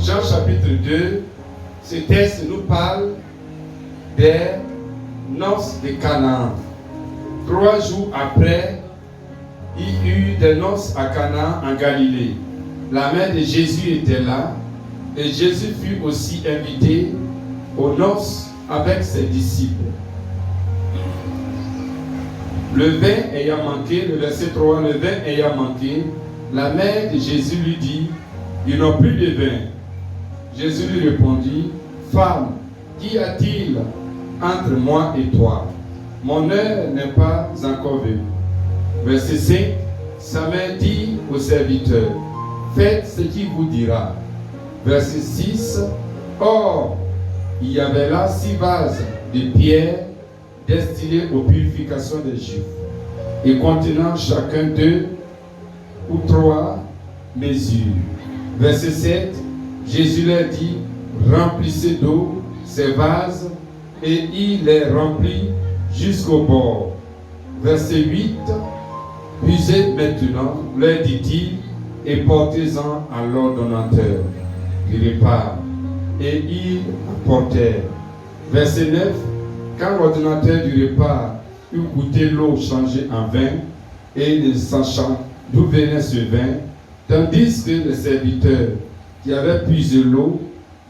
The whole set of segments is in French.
Jean chapitre 2, ce texte nous parle des noces de Canaan. 3 jours après, il y eut des noces à Canaan en Galilée. La mère de Jésus était là et Jésus fut aussi invité aux noces avec ses disciples. Le vin ayant manqué, le verset 3, le vin ayant manqué, la mère de Jésus lui dit, ils n'ont plus de vin. Jésus lui répondit, femme, qu'y a-t-il entre moi et toi? Mon heure n'est pas encore venue. Verset 5, sa mère dit au serviteur, faites ce qu'il vous dira. Verset 6, or, il y avait là 6 vases de pierre destinés aux purifications des Juifs et contenant chacun 2 ou 3 mesures. Verset 7, Jésus leur dit, remplissez d'eau ces vases et il les remplit jusqu'au bord. Verset 8, buvez maintenant, leur dit-il, et portez-en à l'ordonnateur du repas. Et ils apportèrent. Verset 9, quand l'ordonnateur du repas eut goûté l'eau changée en vin, et ne sachant d'où venait ce vin, tandis que le serviteur qui avait puisé l'eau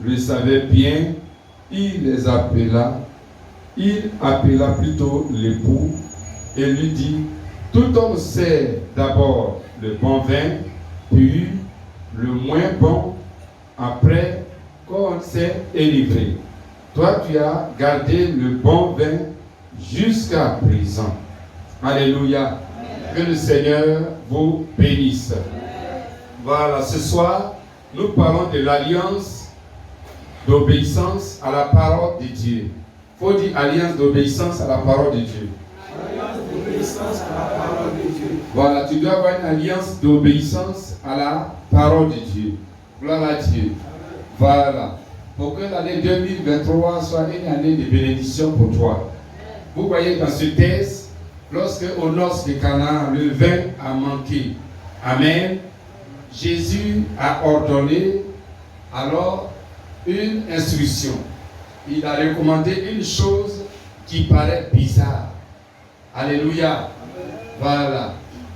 le savait bien, il appela plutôt l'époux et lui dit, tout homme sait d'abord le bon vin, puis le moins bon, après qu'on s'est délivré. Toi, tu as gardé le bon vin jusqu'à présent. Alléluia. Que le Seigneur vous bénisse. Voilà, ce soir, nous parlons de l'alliance d'obéissance à la parole de Dieu. Il faut dire alliance d'obéissance à la parole de Dieu. Alliance d'obéissance à la parole de Dieu. Voilà, tu dois avoir une alliance d'obéissance à la parole de Dieu. Gloire à Dieu. Voilà. Pour que l'année 2023 soit une année de bénédiction pour toi. Vous voyez dans ce texte, lorsque aux noces de Canaan, le vin a manqué. Amen. Jésus a ordonné alors une instruction. Il a recommandé une chose qui paraît bizarre. Alléluia. Voilà.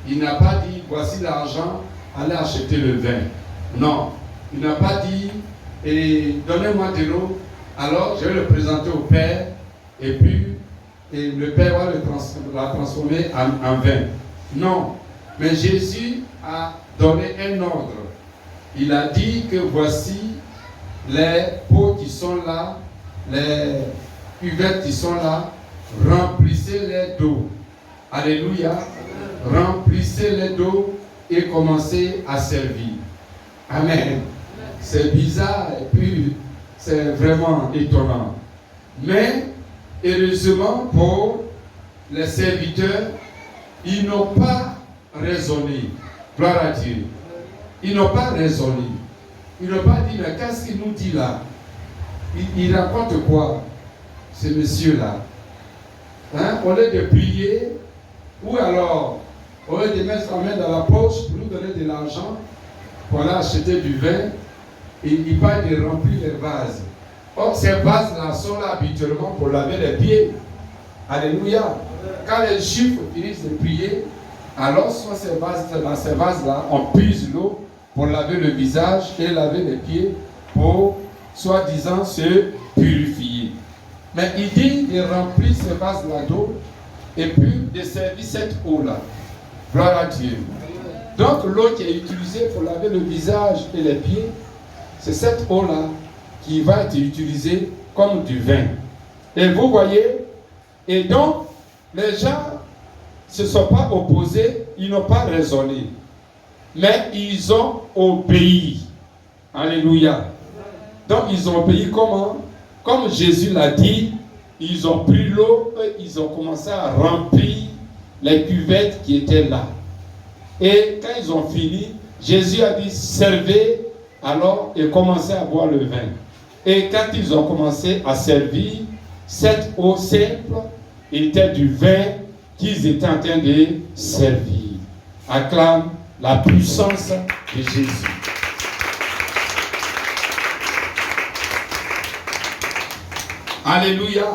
Il n'a pas dit, voici l'argent, allez acheter le vin. Non. Il n'a pas dit, et donnez-moi de l'eau, alors je vais le présenter au Père, et puis le Père va la transformer en vin. Non. Mais Jésus a donné un ordre. Il a dit que voici les pots qui sont là, les cuvettes qui sont là, remplissez-les d'eau. Alléluia. Remplissez-les d'eau et commencez à servir. Amen. C'est bizarre et puis c'est vraiment étonnant. Mais heureusement pour les serviteurs, ils n'ont pas raisonné. Gloire à Dieu. Ils n'ont pas raisonné. Ils n'ont pas dit, mais qu'est-ce qu'il nous dit là? Il raconte quoi, ce monsieur-là? Hein? Au lieu de prier, ou alors, au lieu de mettre sa main dans la poche pour nous donner de l'argent, pour aller acheter du vin, il parle de remplir les vases. Or, ces vases-là sont là habituellement pour laver les pieds. Alléluia. Quand les Juifs finissent de prier, alors soit dans ces vases-là, on puise l'eau pour laver le visage et laver les pieds pour, soi-disant, se purifier. Mais il dit de remplir ces vases-là d'eau et puis de servir cette eau-là. Gloire à Dieu. Donc l'eau qui est utilisée pour laver le visage et les pieds, c'est cette eau-là qui va être utilisée comme du vin. Et vous voyez, et donc les gens ne se sont pas opposés, ils n'ont pas raisonné. Mais ils ont obéi. Alléluia. Donc ils ont obéi comment? Comme Jésus l'a dit, ils ont pris l'eau et ils ont commencé à remplir les cuvettes qui étaient là. Et quand ils ont fini, Jésus a dit servez alors et commencez à boire le vin. Et quand ils ont commencé à servir, cette eau simple était du vin qu'ils étaient en train de servir. Acclame la puissance de Jésus. Alléluia.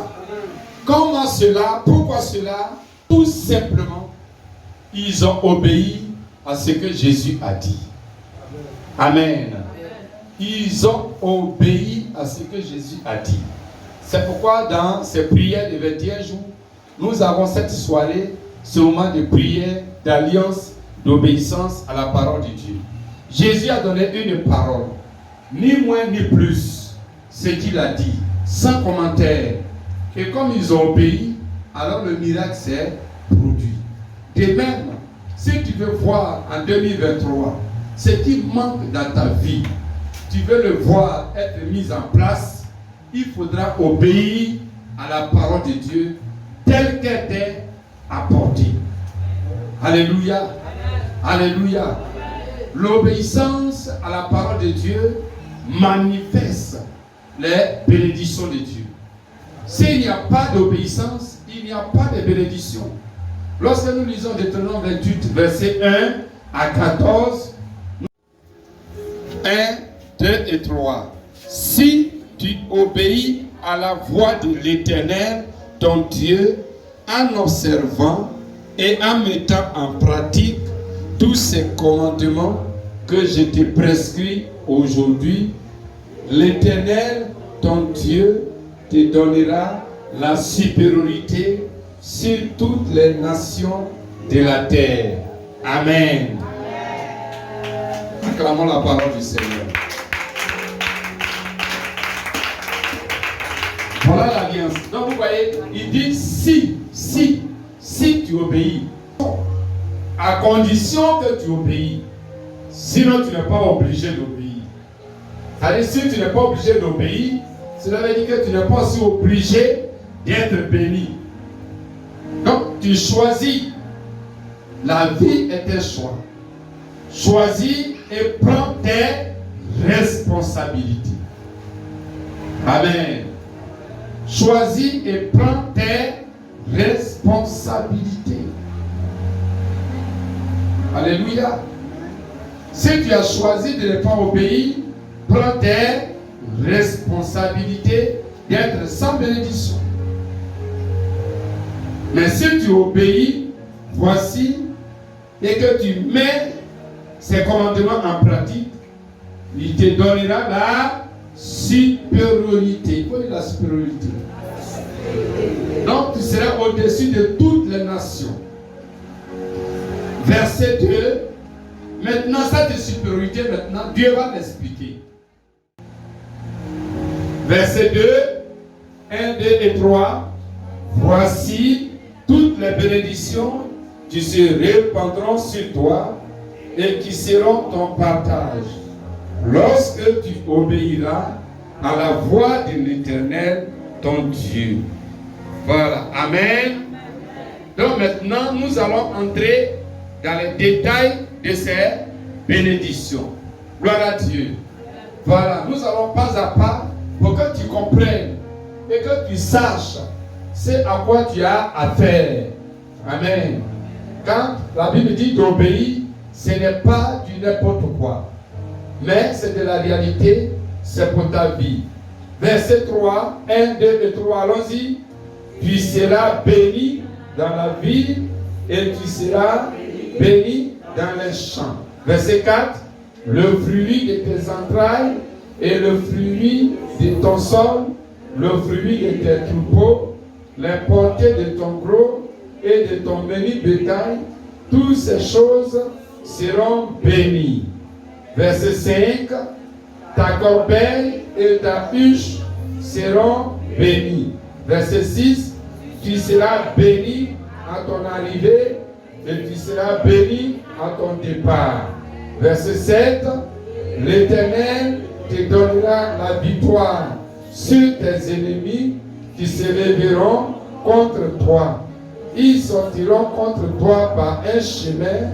Comment cela? Pourquoi cela? Tout simplement, ils ont obéi à ce que Jésus a dit. Amen. Ils ont obéi à ce que Jésus a dit. C'est pourquoi dans ces prières de 21 jours, nous avons cette soirée, ce moment de prière, d'alliance, d'obéissance à la parole de Dieu. Jésus a donné une parole, ni moins ni plus, ce qu'il a dit, sans commentaire. Et comme ils ont obéi, alors le miracle s'est produit. De même, si tu veux voir en 2023 ce qui manque dans ta vie, tu veux le voir être mis en place, il faudra obéir à la parole de Dieu telle qu'elle est apportée. Alléluia. Alléluia. L'obéissance à la parole de Dieu manifeste les bénédictions de Dieu. S'il n'y a pas d'obéissance, il n'y a pas de bénédiction. Lorsque nous lisons Deutéronome 28, verset 1 à 14, 1, 2 et 3. Si tu obéis à la voix de l'Éternel, ton Dieu, en observant et en mettant en pratique tous ces commandements que je te prescris aujourd'hui, l'Éternel, ton Dieu, te donnera la supériorité sur toutes les nations de la terre. Amen. Acclamons la parole du Seigneur. Voilà l'alliance. Donc vous voyez, il dit si tu obéis, à condition que tu obéis. Sinon tu n'es pas obligé d'obéir. C'est-à-dire si tu n'es pas obligé d'obéir, cela veut dire que tu n'es pas aussi obligé d'être béni. Donc tu choisis. La vie est un choix. Choisis et prends tes responsabilités. Amen. Choisis et prends tes responsabilités. Alléluia. Si tu as choisi de ne pas obéir, prends tes responsabilités d'être sans bénédiction. Mais si tu obéis, voici, et que tu mets ces commandements en pratique, il te donnera la supériorité. Quoi est la supériorité? Donc tu seras au-dessus de toutes les nations. Verset 2. Maintenant, cette supériorité, maintenant, Dieu va l'expliquer. Verset 2, 1, 2 et 3. Voici toutes les bénédictions qui se répandront sur toi et qui seront ton partage lorsque tu obéiras à la voix de l'Éternel, ton Dieu. Voilà. Amen. Donc maintenant, nous allons entrer dans les détails de ces bénédictions. Gloire à Dieu. Voilà. Nous allons pas à pas pour que tu comprennes et que tu saches ce à quoi tu as affaire. Amen. Quand la Bible dit d'obéir, ce n'est pas du n'importe quoi. Mais c'est de la réalité, c'est pour ta vie. Verset 3, 1, 2 et 3, allons-y. Tu seras béni dans la ville et tu seras béni dans les champs. Verset 4, le fruit de tes entrailles et le fruit de ton sol, le fruit de tes troupeaux, les portées de ton gros et de ton béni bétail, toutes ces choses seront bénies. Verset 5, ta corbeille et ta huche seront bénies. Verset 6, tu seras béni à ton arrivée et tu seras béni à ton départ. Verset 7, l'Éternel te donnera la victoire sur tes ennemis qui se lèveront contre toi. Ils sortiront contre toi par un chemin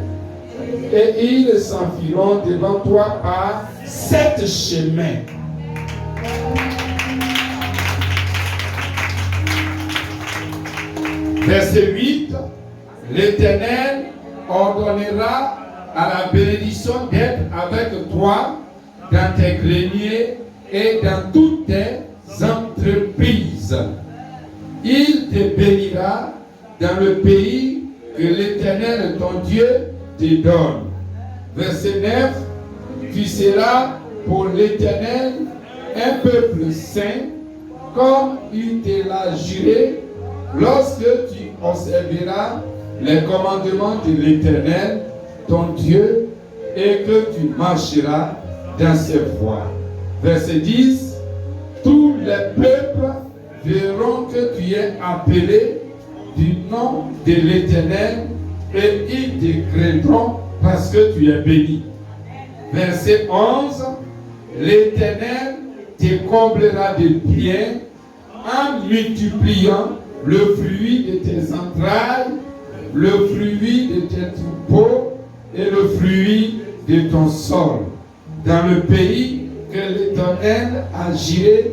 et ils s'enfuiront devant toi par 7 chemins. Verset 8, l'Éternel ordonnera à la bénédiction d'être avec toi dans tes greniers et dans toutes tes entreprises. disent, il te bénira dans le pays que l'Éternel ton Dieu te donne. Verset 9, tu seras pour l'Éternel un peuple saint, comme il te l'a juré, lorsque tu observeras les commandements de l'Éternel, ton Dieu, et que tu marcheras dans ses voies. Verset 10, tous les peuples verront que tu es appelé du nom de l'Éternel et ils te craindront parce que tu es béni. Verset 11, l'Éternel te comblera de bien en multipliant le fruit de tes entrailles, le fruit de tes troupeaux et le fruit de ton sol, dans le pays que l'Éternel a juré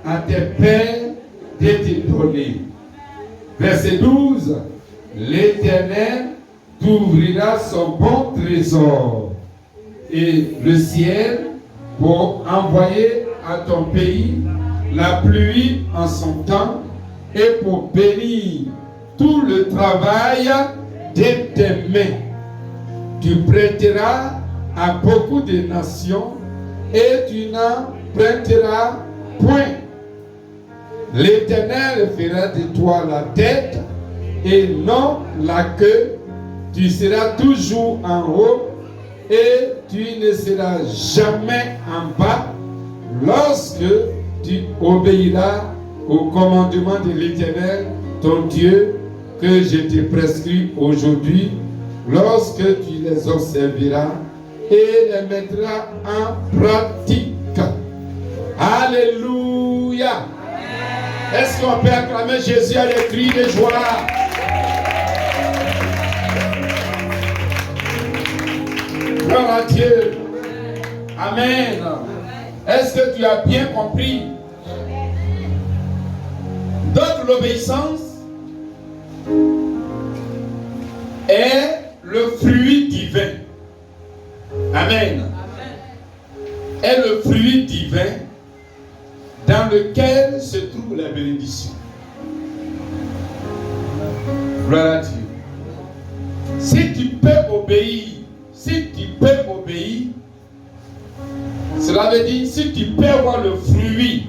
à tes pères de te donner. Verset 12, l'Éternel t'ouvrira son bon trésor et le ciel pour envoyer à ton pays la pluie en son temps et pour bénir tout le travail de tes mains. Tu prêteras à beaucoup de nations et tu n'en prêteras point. L'Éternel fera de toi la tête et non la queue. Tu seras toujours en haut et tu ne seras jamais en bas lorsque tu obéiras au commandement de l'Éternel, ton Dieu, que je te prescris aujourd'hui, lorsque tu les observeras et les mettras en pratique. Alléluia. Est-ce qu'on peut acclamer Jésus à des cris de joie? Gloire à Dieu. Amen. Est-ce que tu as bien compris? Donc l'obéissance est le fruit divin. Amen. Est le fruit divin dans lequel se trouve la bénédiction. Gloire à Dieu. Si tu peux obéir, cela veut dire si tu peux avoir le fruit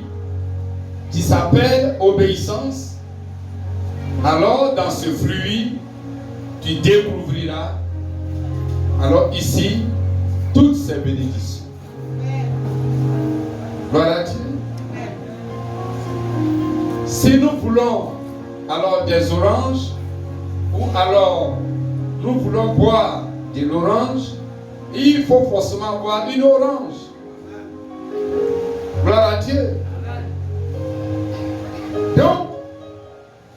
qui s'appelle obéissance, alors dans ce fruit, tu découvriras alors ici toutes ces bénédictions. Gloire à Dieu. Si nous voulons alors des oranges, ou alors nous voulons boire de l'orange, il faut forcément avoir une orange. Gloire à Dieu. Donc,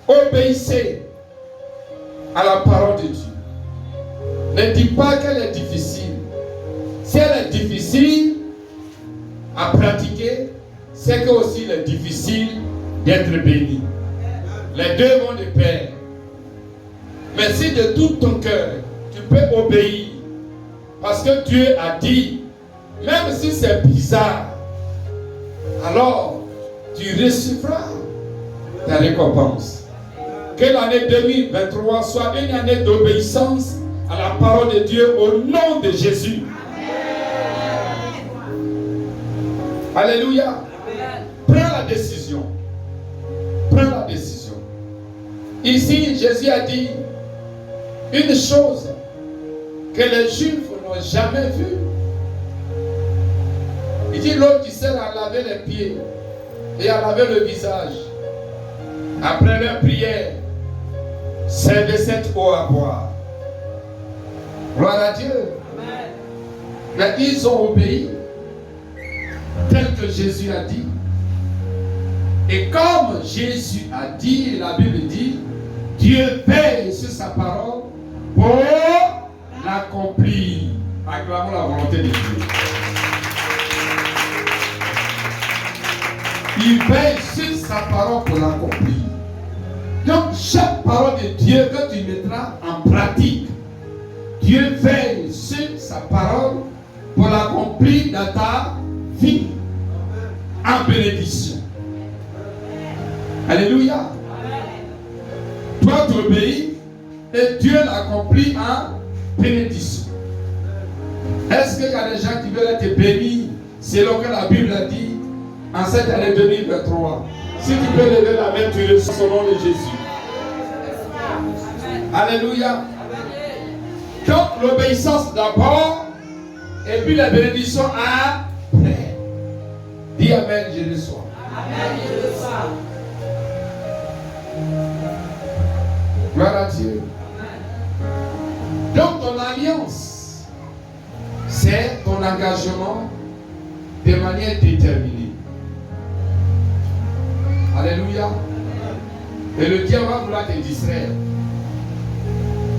obéissez à la parole de Dieu. Ne dites pas qu'elle est difficile. Si elle est difficile à pratiquer, c'est que aussi il est difficile d'être béni. Les deux vont de pair. Mais si de tout ton cœur, tu peux obéir, parce que Dieu a dit, même si c'est bizarre, alors tu recevras ta récompense. Que l'année 2023 soit une année d'obéissance à la parole de Dieu au nom de Jésus. Amen. Alléluia. Amen. Prends la décision. Prends la décision. Ici, Jésus a dit une chose que les Juifs n'ont jamais vue. Il dit l'homme qui sert à laver les pieds et à laver le visage. Après leur prière, servez cette eau à boire. Gloire à Dieu. Amen. Mais ils ont obéi tel que Jésus a dit. Et comme Jésus a dit, la Bible dit, Dieu veille sur sa parole pour l'accomplir. Acclamons la volonté de Dieu. Il veille sur sa parole pour l'accomplir. Donc, chaque parole de Dieu que tu mettras en pratique, Dieu veille sur sa parole pour l'accomplir dans ta vie en bénédiction. Alléluia. Toi, tu obéis et Dieu l'accomplit en bénédiction. Est-ce qu'il y a des gens qui veulent être bénis selon que la Bible a dit en cette année 2023? Si tu peux lever la main, tu le sens au nom de Jésus. Alléluia. Donc l'obéissance d'abord et puis la bénédiction après. Dis Amen, je le sois. Amen, je le sois. Gloire à Dieu. Donc ton alliance, c'est ton engagement de manière déterminée. Alléluia. Et le diable va vouloir te distraire.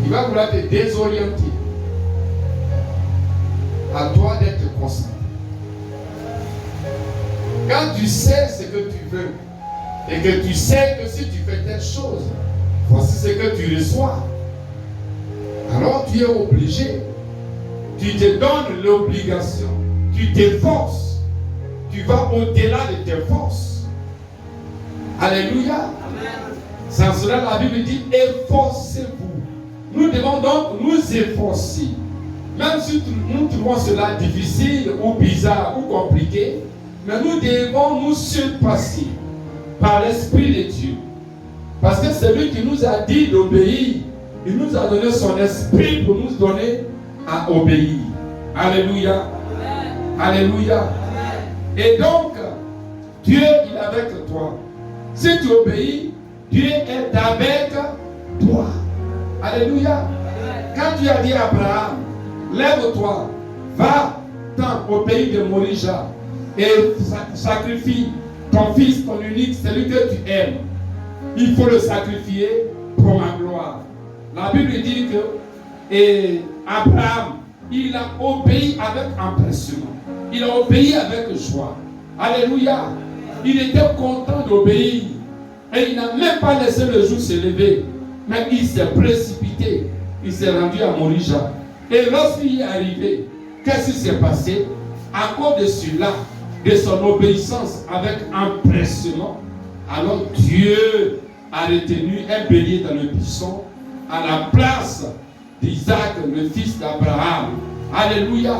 Il va vouloir te désorienter. À toi d'être concentré. Quand tu sais ce que tu veux et que tu sais que si tu fais telle chose, voici ce que tu reçois, alors tu es obligé. Tu te donnes l'obligation. Tu t'efforces. Tu vas au-delà de tes forces. Alléluia. Sans cela, la Bible dit efforcez-vous. Nous devons donc nous efforcer. Même si nous trouvons cela difficile ou bizarre ou compliqué, mais nous devons nous surpasser par l'Esprit de Dieu. Parce que c'est lui qui nous a dit d'obéir. Il nous a donné son esprit pour nous donner à obéir. Alléluia. Amen. Alléluia. Amen. Et donc, Dieu il est avec toi. Si tu obéis, Dieu est avec toi. Alléluia. Amen. Quand Dieu a dit à Abraham, lève-toi, va-t'en au pays de Morija et sacrifie ton fils, ton unique, celui que tu aimes. Il faut le sacrifier pour ma gloire. La Bible dit que Abraham, il a obéi avec empressement. Il a obéi avec joie. Alléluia. Il était content d'obéir. Et il n'a même pas laissé le jour se lever. Mais il s'est précipité. Il s'est rendu à Morija. Et lorsqu'il est arrivé, qu'est-ce qui s'est passé? À cause de cela, de son obéissance avec empressement, alors Dieu a retenu un bélier dans le buisson à la place d'Isaac, le fils d'Abraham. Alléluia.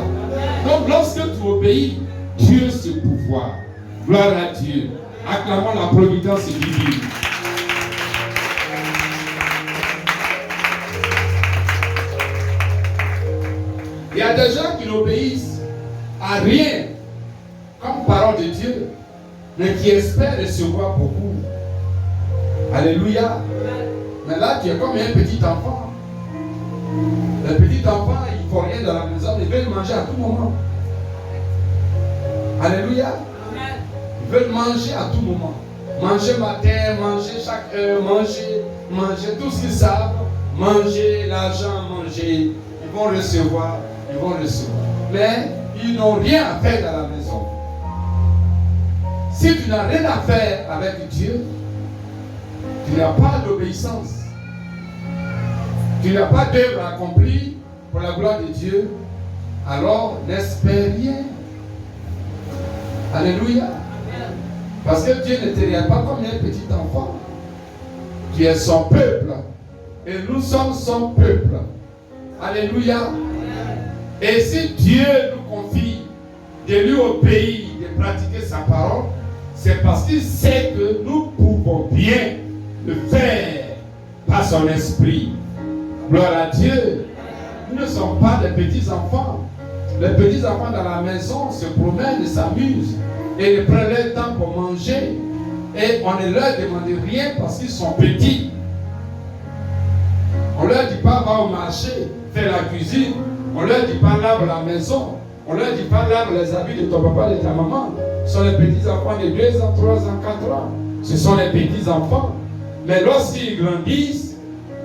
Donc lorsque tu obéis, Dieu se pouvoir. Gloire à Dieu. Acclamons la providence divine. Il y a des gens qui n'obéissent à rien comme parole de Dieu, mais qui espèrent recevoir beaucoup. Alléluia. Mais là, tu es comme un petit enfant. Le petit enfant, il ne faut rien dans la maison, il veut manger à tout moment. Alléluia. Ils veulent manger à tout moment. Manger matin, manger chaque heure, manger tout ce qu'ils savent. Manger, l'argent, manger. Ils vont recevoir. Mais ils n'ont rien à faire dans la maison. Si tu n'as rien à faire avec Dieu, tu n'as pas d'obéissance. Tu n'as pas d'œuvre accomplie pour la gloire de Dieu. Alors n'espère rien. Alléluia. Parce que Dieu ne te regarde pas comme un petit enfant. Tu es son peuple. Et nous sommes son peuple. Alléluia. Et si Dieu nous confie de lui obéir, de pratiquer sa parole, c'est parce qu'il sait que nous pouvons bien le faire par son esprit. Gloire à Dieu. Nous ne sommes pas des petits enfants. Les petits enfants dans la maison se promènent, s'amusent et ils prennent leur temps pour manger. Et on ne leur demande rien parce qu'ils sont petits. On ne leur dit pas va au marché, faire la cuisine. On ne leur dit pas lave la maison. On ne leur dit pas lave les habits de ton papa et de ta maman. Ce sont les petits enfants de 2 ans, 3 ans, 4 ans. Ce sont les petits enfants. Mais lorsqu'ils grandissent,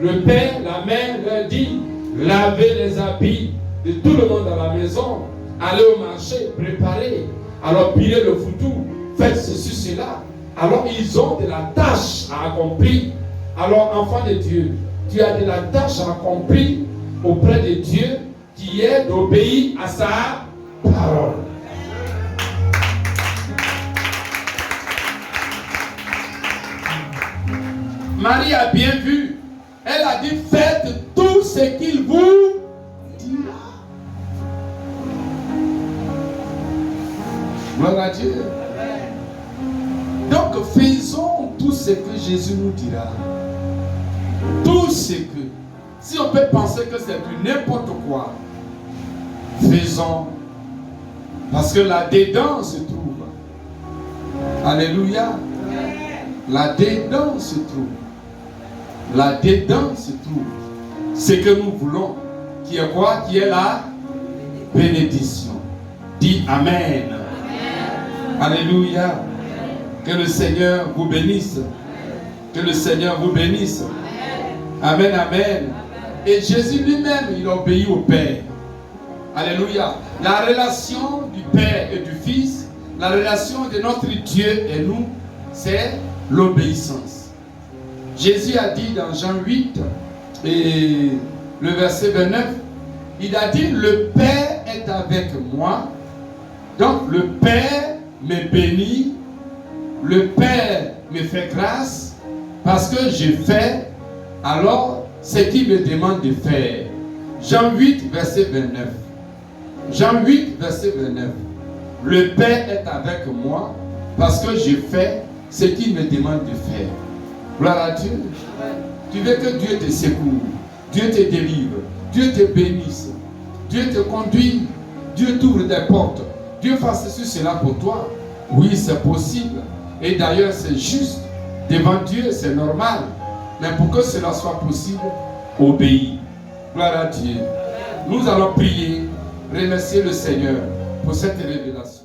le père, la mère leur dit lavez les habits de tout le monde dans la maison, allez au marché, préparez, alors pilez le foutou, faites ceci, cela. Alors ils ont de la tâche à accomplir. Alors enfant de Dieu, tu as de la tâche à accomplir auprès de Dieu qui est d'obéir à sa parole. Marie a bien vu. Elle a dit, faites tout ce qu'il vous dira. Gloire à Dieu. Donc faisons tout ce que Jésus nous dira. Tout ce que. Si on peut penser que c'est du n'importe quoi, faisons. Parce que là-dedans se trouve. Alléluia. Là-dedans se trouve. Là-dedans se trouve ce que nous voulons. Qui est quoi? Qui est la bénédiction. Dis Amen. Alléluia. Que le Seigneur vous bénisse. Que le Seigneur vous bénisse. Amen, amen. Et Jésus lui-même, il obéit au Père. Alléluia. La relation du Père et du Fils, la relation de notre Dieu et nous, c'est l'obéissance. Jésus a dit dans Jean 8 et le verset 29, il a dit, le Père est avec moi. Donc le Père me bénit, le Père me fait grâce parce que j'ai fait alors ce qu'il me demande de faire. Jean 8, verset 29. Jean 8, verset 29. Le Père est avec moi parce que j'ai fait ce qu'il me demande de faire. Gloire à Dieu. Tu veux que Dieu te secoue, Dieu te délivre, Dieu te bénisse, Dieu te conduit, Dieu t'ouvre des portes, Dieu fasse ceci, cela pour toi. Oui, c'est possible. Et d'ailleurs, c'est juste. Devant Dieu, c'est normal. Mais pour que cela soit possible, obéis. Gloire à Dieu. Nous allons prier, remercier le Seigneur pour cette révélation.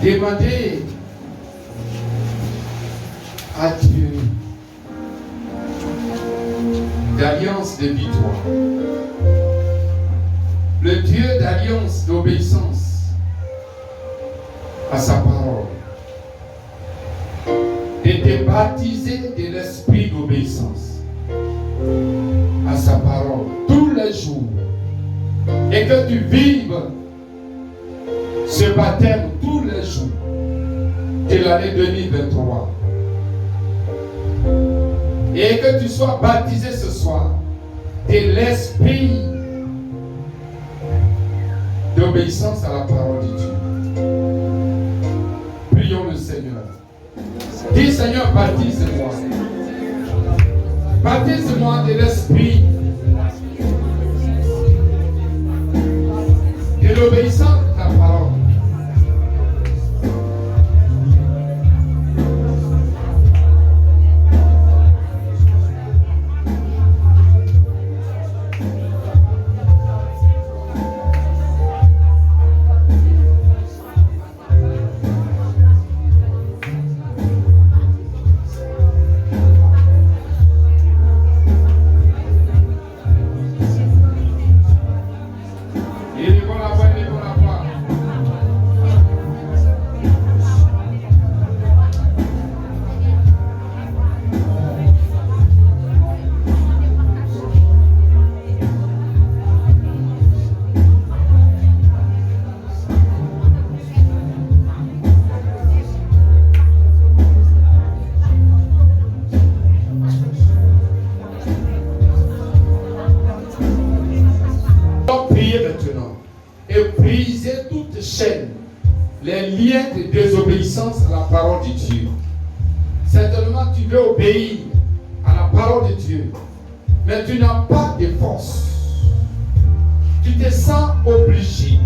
Demandez à Dieu d'alliance de victoire, le Dieu d'alliance d'obéissance à sa parole, de te baptiser de l'esprit d'obéissance à sa parole tous les jours et que tu vives ce baptême tous les jours de l'année 2023 et que tu sois baptisé ce soir de l'esprit d'obéissance à la parole de Dieu. Prions le Seigneur. Dis Seigneur, baptise-moi. Baptise-moi de l'esprit de l'obéissance à ta parole. les liens de désobéissance à la parole de Dieu. Certainement, tu veux obéir à la parole de Dieu, mais tu n'as pas de force. Tu te sens obligé.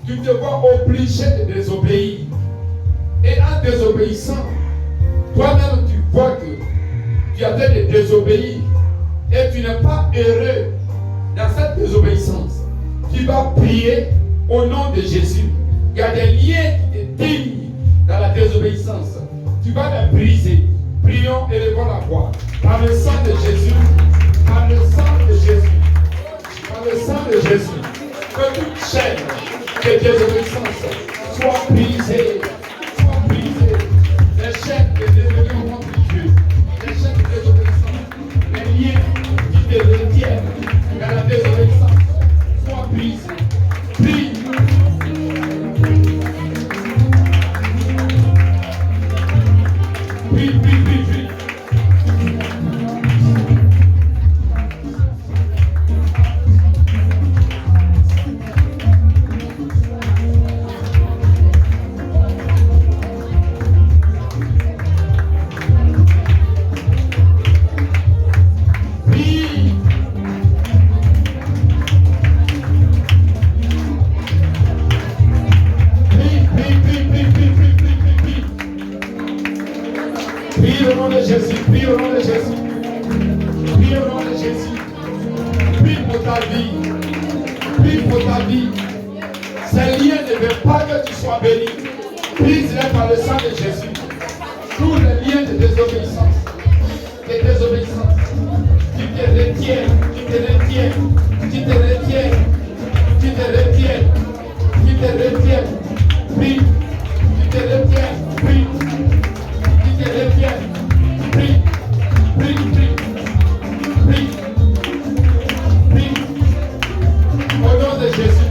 Tu te vois obligé de désobéir. Et en désobéissant, toi-même tu vois que tu as fait de désobéir et tu n'es pas heureux dans cette désobéissance. Tu vas prier au nom de Jésus. Il y a des liens qui te tiennent dans la désobéissance. Tu vas les briser. Prions et élevons la voix. Par le sang de Jésus. Par le sang de Jésus. Par le sang de Jésus. Que toute chaîne de désobéissance soit brisée. Soit brisée. Les chaînes de désobéissance contre Dieu. Les chaînes de désobéissance. Les liens qui te retiennent dans la désobéissance soient brisés. Prie. Prie, prie, prie, prie. Prie au nom de Jésus, prie au nom de Jésus, prie au nom de Jésus, prie pour ta vie, prie pour ta vie. Ces liens ne veulent pas que tu sois béni. Brise-les par le sang de Jésus. Tous les liens de désobéissance, qui te retiennent, qui te retiennent, qui te retiennent, qui te retiennent, qui te retiennent, prie, qui te retiennent, prie. Prie, prie, prie, prie, prie, au nom de Jésus,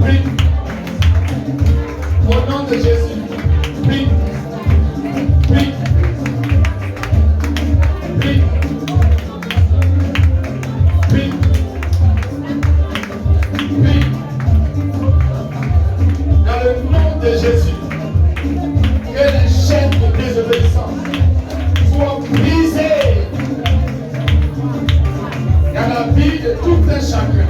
prie, au nom de Jésus, prie, prie, prie, prie, prie, dans le nom de Jésus. Que les chaînes de désobéissance soient brisées dans la vie de tout un chacun.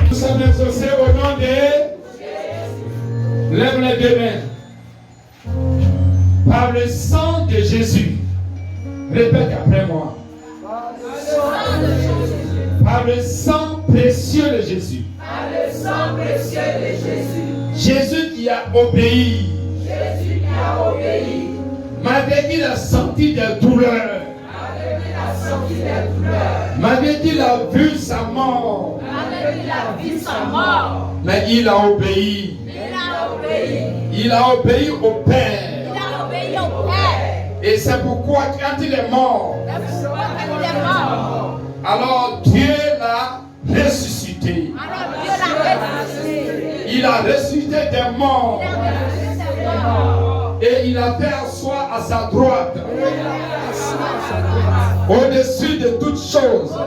Nous sommes exaucés au nom de Jésus. Lève les deux mains. Par le sang de Jésus. Répète après moi. Par le sang précieux de Jésus. Par le sang précieux de Jésus. Jésus qui a obéi. Jésus qui a obéi. Malgré qu'il a senti des douleurs. Malgré qu'il a senti des douleurs. Malgré qu'il a vu sa mort. Malgré qu'il a vu sa mort. Mais il a obéi. Il a obéi. Il a obéi au Père. Il a obéi au Père. Et c'est pourquoi quand il est mort, C'est pourquoi quand il est mort, alors Dieu l'a ressuscité. alors Dieu l'a ressuscité. Il a ressuscité des morts. Il a ressuscité des morts. Et il a fait asseoir à sa droite. Au-dessus de toutes choses.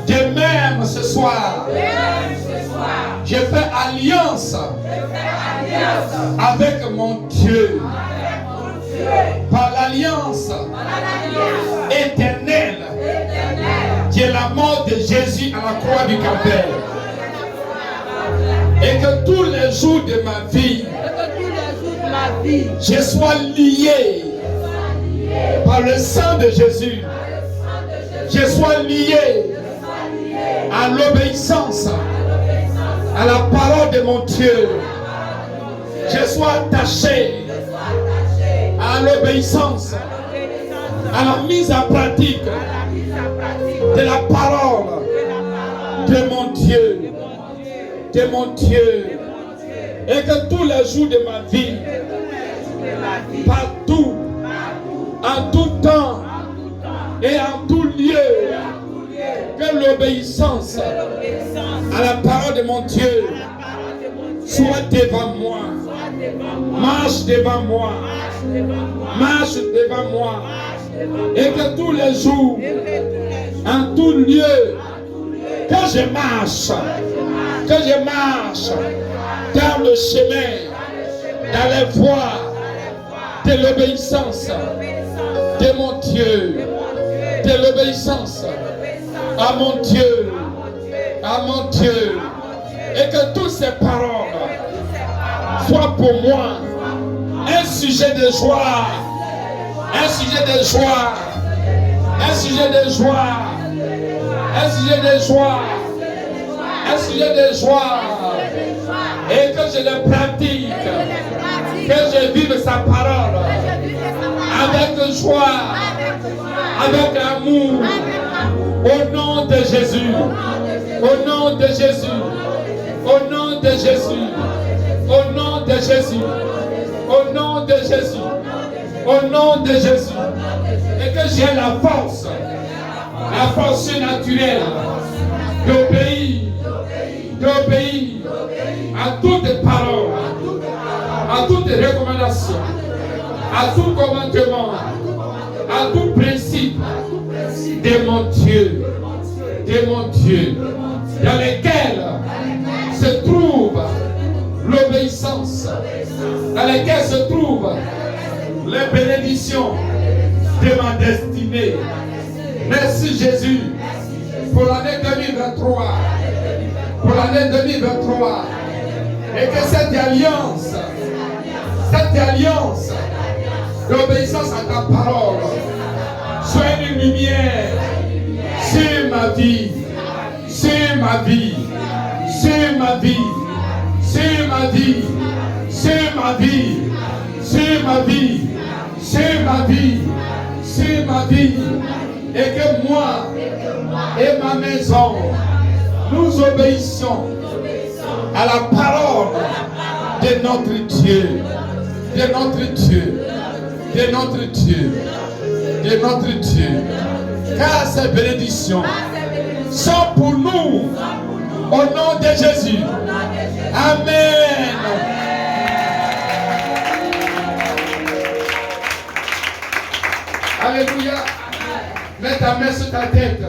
De même ce soir. Je fais alliance avec mon Dieu. Par l'alliance éternelle qui est la mort de Jésus à la croix du Calvaire. Et que tous les jours de ma vie, je sois lié par le sang de Jésus. Je sois lié à l'obéissance, à la parole de mon Dieu. Je sois attaché à l'obéissance, à la mise en pratique de la parole de mon Dieu. De mon Dieu. Et que tous les jours de ma vie, partout, en tout temps et en tout lieu, que l'obéissance à la parole de mon Dieu soit devant moi, marche devant moi, marche devant moi, Et que tous les jours, en tout lieu, que je marche dans le chemin, dans les voies de l'obéissance de mon Dieu, de l'obéissance à mon Dieu, et que toutes ces paroles soient pour moi un sujet de joie, un sujet de joie, un sujet de joie, un sujet de joie, un sujet de joie, et que je le pratique, que je vive sa parole avec joie, avec amour, au nom de Jésus, au nom de Jésus, au nom de Jésus, au nom de Jésus, au nom de Jésus, au nom de Jésus, et que j'ai la force surnaturelle d'obéir à toutes paroles, à toutes recommandations, à tout commandement, à tout principe de mon Dieu, dans lesquels se trouve l'obéissance, dans lesquels se trouvent les bénédictions de ma destinée. Merci Jésus pour l'année 2023, pour l'année 2023, et que cette alliance d'obéissance à ta parole soit une lumière sur ma vie, sur ma vie, sur ma vie, sur ma vie, sur ma vie, sur ma vie, sur ma vie, sur ma vie, et que moi et ma maison, nous obéissons à la parole de notre Dieu, de notre Dieu, de notre Dieu, de notre Dieu. Car ces bénédictions sont pour nous, au nom de Jésus. Amen. Alléluia. Mets ta main sur ta tête.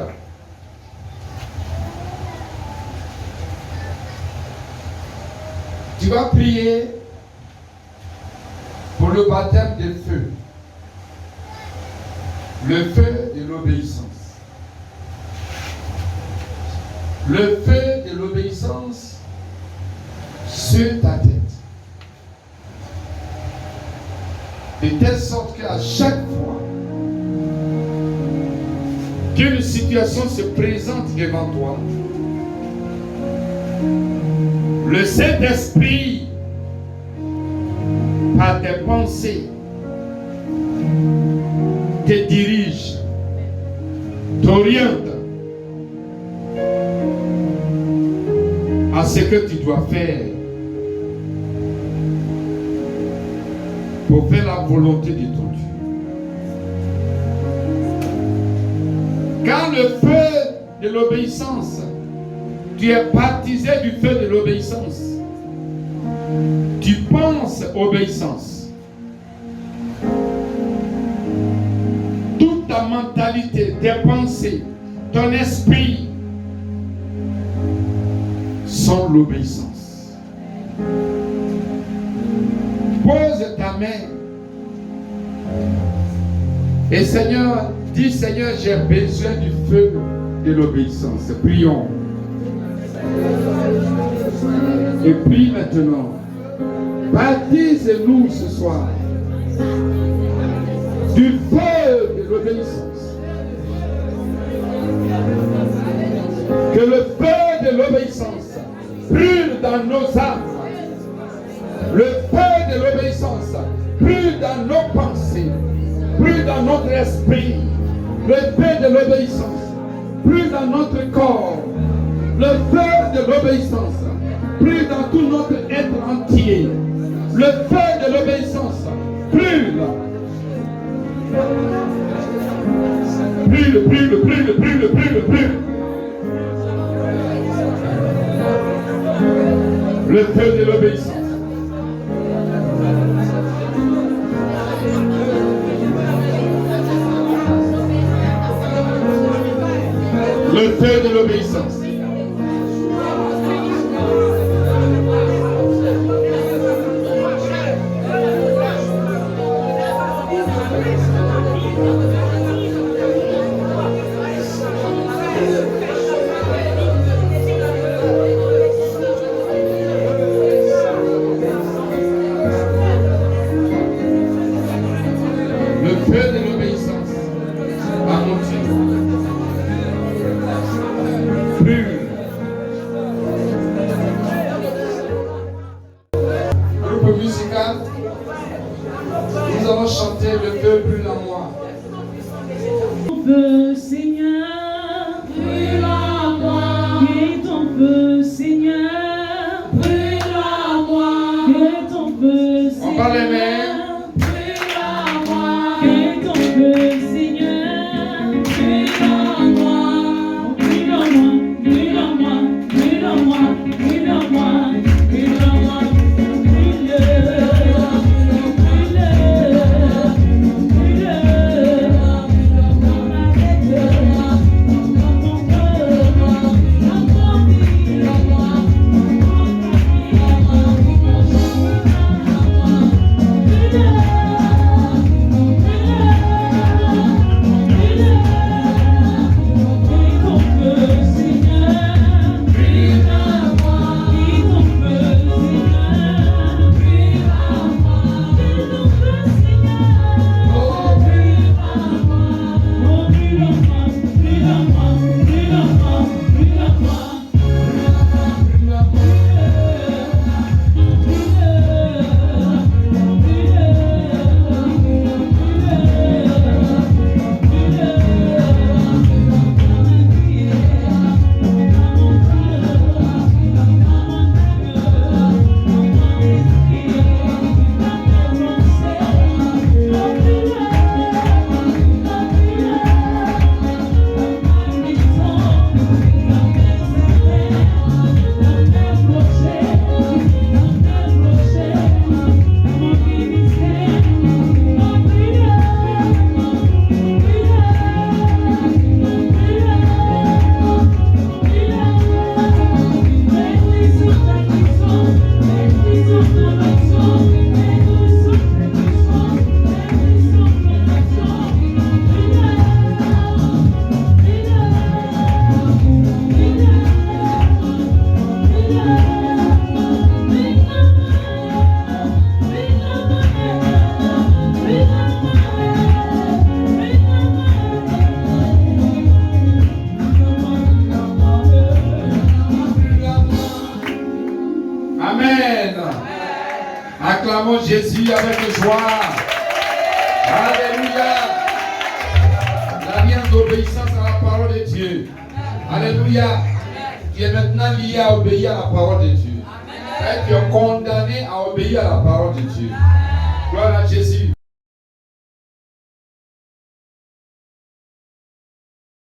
Tu vas prier pour le baptême de feu. Le feu de l'obéissance. Le feu de l'obéissance sur ta tête. De telle sorte qu'à chaque fois qu'une situation se présente devant toi, le Saint-Esprit, par tes pensées, te dirige, t'oriente à ce que tu dois faire pour faire la volonté de ton Dieu. Quand le feu de l'obéissance, tu es baptisé du feu de l'obéissance, tu penses obéissance. Toute ta mentalité, tes pensées, ton esprit sont l'obéissance. Pose ta main et Seigneur, dis Seigneur, j'ai besoin du feu de l'obéissance. Prions. Et prie maintenant. Baptise-nous ce soir du feu de l'obéissance. Que le feu de l'obéissance brûle dans nos âmes. Le feu de l'obéissance brûle dans nos pensées, brûle dans notre esprit. Le feu de l'obéissance brûle dans notre corps. Le feu de l'obéissance brûle dans tout notre être entier. Le feu de l'obéissance brûle. Brûle, brûle, brûle, brûle, brûle, brûle. Le feu de l'obéissance. Le feu de l'obéissance. Le feu de l'obéissance à mon Dieu. Brûle. Groupe musical, nous allons chanter le feu brûle en moi. Ton feu, Seigneur, brûle en moi. Que ton feu, Seigneur, brûle en moi. Que ton feu, Seigneur, On va les mains. brûle en moi. Que ton feu, Seigneur, brûle en moi. Brûle en moi, brûle en moi, brûle en moi, brûle en moi, brûle en moi. Amen. Acclamons Jésus avec joie. Alléluia. L'alliance d'obéissance à la parole de Dieu. Alléluia. Tu es maintenant lié à obéir à la parole de Dieu. Et tu es condamné à obéir à la parole de Dieu. Gloire à Jésus.